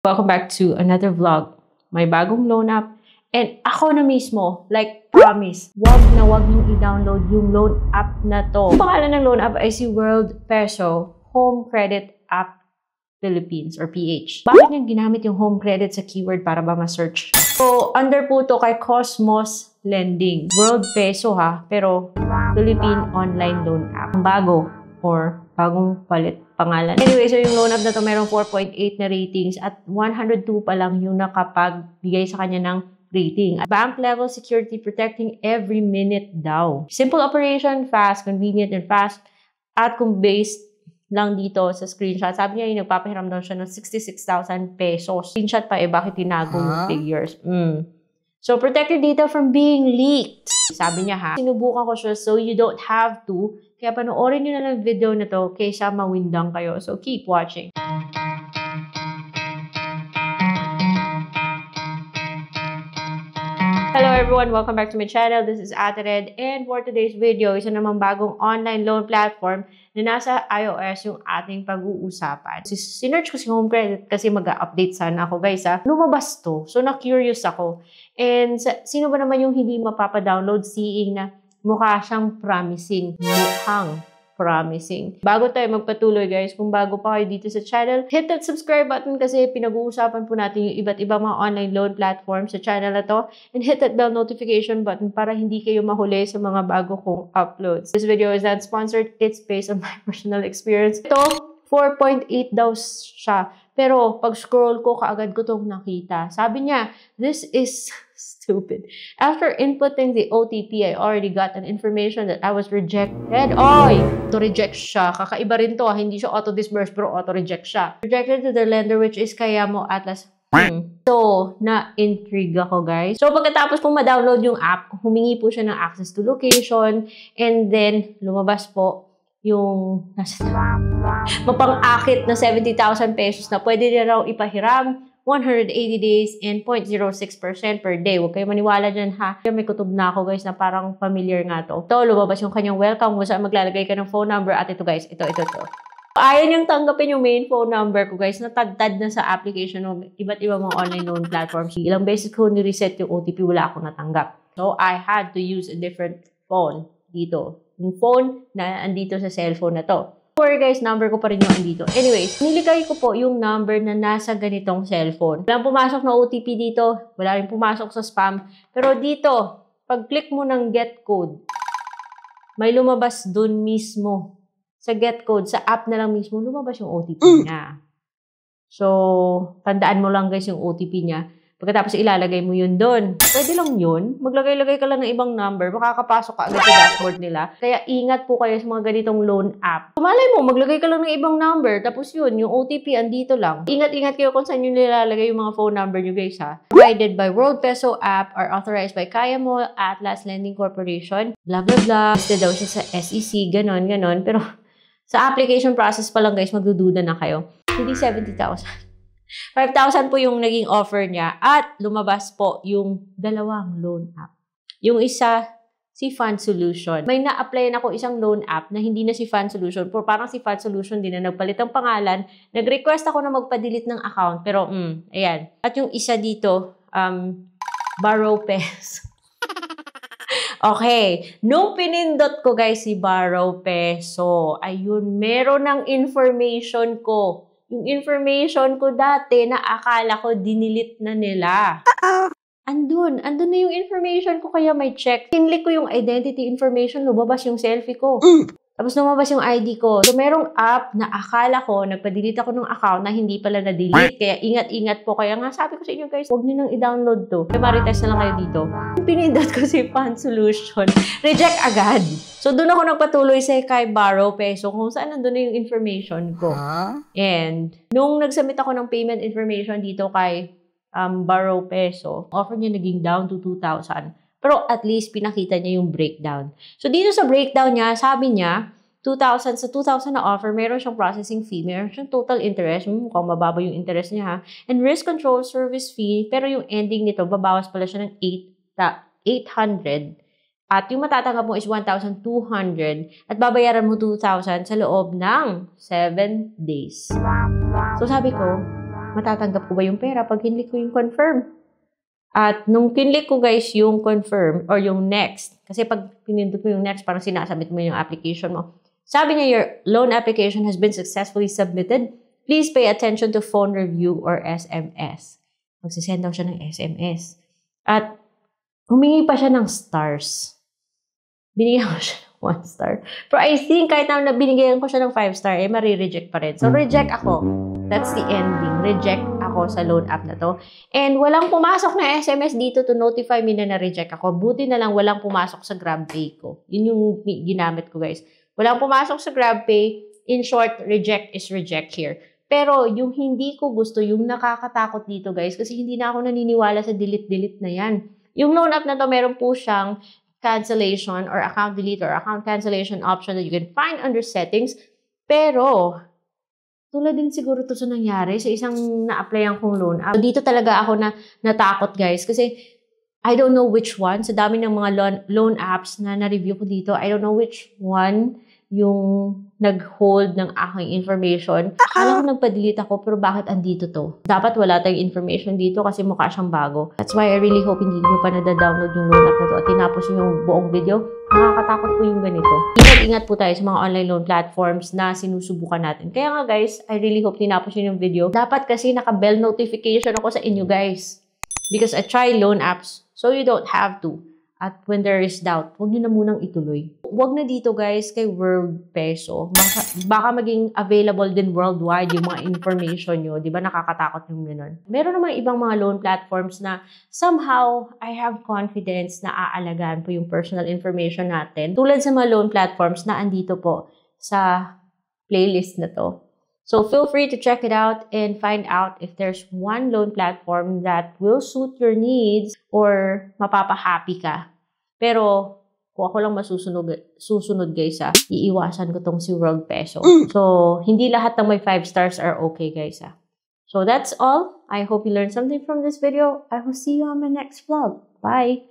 Welcome back to another vlog. May bagong loan app. And ako na mismo, like promise, wag niyong i-download yung loan app na to. Ang pangalan ng loan app ay si World Peso Home Credit App Philippines or PH. Bakit niya ginamit yung home credit sa keyword para ba ma-search? So, under po to kay Cosmos Lending. World Peso ha, pero Philippine Online Loan App. Bago or bagong palit pangalan. Anyway, so yung loan app na to merong 4.8 na ratings at 102 pa lang yung nakapagbigay sa kanya ng rating. Bank level security protecting every minute daw. Simple operation, fast, convenient, and fast. At kung based lang dito sa screenshot, sabi niya yung nagpapahiram daw siya ng 66,000 pesos. Screenshot pa bakit tinago yung figures. So, protected data from being leaked. Sabi niya ha, sinubukan ko siya so you don't have to. Kaya panoorin nyo na lang video na to kaysa mawindang kayo. So, keep watching. Hello everyone! Welcome back to my channel. This is Ate Red. And for today's video, isa namang bagong online loan platform na nasa iOS yung ating pag-uusapan. Sinerch ko si Home Credit kasi mag-update sana ako guys ha. Lumabas to. So, na-curious ako. And sino ba naman yung hindi mapapa-download seeing na mukha siyang promising. Mukhang promising. Bago tayo magpatuloy guys, kung bago pa kayo dito sa channel, hit that subscribe button kasi pinag-uusapan po natin yung iba't ibang mga online loan platform sa channel na to. And hit that bell notification button para hindi kayo mahuli sa mga bago kong uploads. This video is not sponsored. It's based on my personal experience. Ito, 4.8 daw siya. Pero pag scroll ko, kaagad ko itong nakita. Sabi niya, this is stupid. After inputting the OTP, I already got an information that I was rejected. Oy! Auto-reject siya. Kakaiba rin to. Hindi siya auto-disburse pero auto-reject siya. Rejected to the lender which is Kayamo Atlas. So, na-intrigue ako guys. So, pagkatapos kong ma-download yung app, humingi po siya ng access to location and then lumabas po yung mapang-akit na 70,000 pesos na pwede na raw ipahiram 180 days and 0.06% per day. Huwag kayo maniwala dyan ha. May kutob na ako guys na parang familiar nga to. Ito, lumabas yung kanyang welcome kung saan maglalagay ka ng phone number at ito guys, ito. Ayaw niyang tanggapin yung main phone number ko guys. Natagtad na sa application ng iba't ibang mga online loan platforms. Ilang beses ko ni-reset yung OTP, wala akong natanggap. So, I had to use a different phone dito. Yung phone na andito sa cellphone na to. Sorry guys, number ko pa rin yung andito. Anyways, niligay ko po yung number na nasa ganitong cellphone. Walang pumasok na OTP dito. Wala rin pumasok sa spam. Pero dito, pag click mo ng get code, may lumabas dun mismo. Sa get code, sa app na lang mismo, lumabas yung OTP niya. So, tandaan mo lang guys yung OTP niya. Pagkatapos ilalagay mo yun doon. Pwede lang yun. Maglagay-lagay ka lang ng ibang number. Makakapasok ka agad sa dashboard nila. Kaya ingat po kayo sa mga ganitong loan app. Malay mo, maglagay ka lang ng ibang number. Tapos yun, yung OTP andito lang. Ingat-ingat kayo kung saan yung nilalagay yung mga phone number nyo guys ha. Provided by World Peso app are authorized by Kayamo Atlas Lending Corporation. Blah, blah, blah. Basta daw siya sa SEC. Ganon. Pero sa application process pa lang guys, magdududa na kayo. Hindi 70,000. 5,000 po yung naging offer niya at lumabas po yung dalawang loan app. Yung isa, si Fund Solution. May na-applyan ako isang loan app na hindi na si Fund Solution. Parang si Fund Solution din na nagpalit ang pangalan. Nag-request ako na magpa-delete ng account. Pero, ayan. At yung isa dito, Borrow Peso. Okay. Nung pinindot ko guys si Borrow Peso, ayun, meron ng information ko. Yung information ko dati na akala ko dinilit na nila. Andun na yung information ko kaya may check. Kinlik ko yung identity information, lumabas yung selfie ko. Tapos lumabas yung ID ko. So merong app na akala ko, nagpa-delete ako ng account na hindi pala na-delete. Kaya ingat-ingat po. Kaya nga sabi ko sa inyo guys, huwag nyo nang i-download to. Kaya marites na lang kayo dito. Pinindot ko si Fund Solution. Reject agad. So doon ako nagpatuloy sa kay Borrow Peso kung saan nandun na yung information ko. And nung nag-submit ako ng payment information dito kay Borrow Peso, offer niya naging down to 2,000. Pero at least pinakita niya yung breakdown. So dito sa breakdown niya, sabi niya, 2,000 sa 2,000 na offer, meron siyang processing fee, meron siyang total interest, mukhang mababa yung interest niya ha, and risk control service fee, pero yung ending nito, babawas pala siya ng 800. At yung matatanggap mo is 1,200 at babayaran mo 2,000 sa loob ng 7 days. So sabi ko, matatanggap ko ba yung pera pag kinlik ko yung confirm? At nung kinlik ko guys yung confirm or yung next, kasi pag pinindot mo yung next, parang sinasubmit mo yung application mo. Sabi niya, your loan application has been successfully submitted. Please pay attention to phone review or SMS. Magsisend daw siya ng SMS. At humingi pa siya ng stars. Binigyan ko siya ng 1 star. Pero I think kahit na binigyan ko siya ng 5 star, eh marireject pa rin. So reject ako. That's the ending. Reject ako sa loan app na to. And walang pumasok na SMS dito to notify me na na-reject ako. Buti na lang walang pumasok sa GrabPay ko. Yun yung ginamit ko guys. Walang pumasok sa GrabPay. In short, reject is reject here. Pero yung hindi ko gusto, yung nakakatakot dito guys, kasi hindi na ako naniniwala sa delete-delete na yan. Yung loan app na to, meron po siyang cancellation or account delete or account cancellation option that you can find under settings. Pero, tulad din siguro to sa nangyari sa isang na-applyan kong loan app. So, dito talaga ako natakot guys kasi I don't know which one. Sa dami ng mga loan apps na na-review ko dito, I don't know which one yung nag-hold ng aking information. Akala ko nagpa-delete ako, pero bakit andito to? Dapat wala tayong information dito kasi mukha siyang bago. That's why I really hope hindi nyo pa nada-download yung loan app na to at tinapos yung buong video. Nakakatakot po yung ganito. Ingat-ingat po tayo sa mga online loan platforms na sinusubukan natin. Kaya nga guys, I really hope tinapos yun yung video. Dapat kasi naka-bell notification ako sa inyo guys. Because I try loan apps, so you don't have to. At when there is doubt, huwag nyo na munang ituloy. Huwag na dito guys kay World Peso. Baka maging available din worldwide yung mga information nyo. Di ba nakakatakot yung gano'n? Meron naman ibang mga loan platforms na somehow I have confidence na aalagaan po yung personal information natin. Tulad sa mga loan platforms na andito po sa playlist na to. So feel free to check it out and find out if there's one loan platform that will suit your needs or mapapahappy ka. Pero kung ako lang susunod guys iiwasan ko tong si World Peso. So hindi lahat ng may 5 stars are okay guys So that's all. I hope you learned something from this video. I will see you on my next vlog. Bye!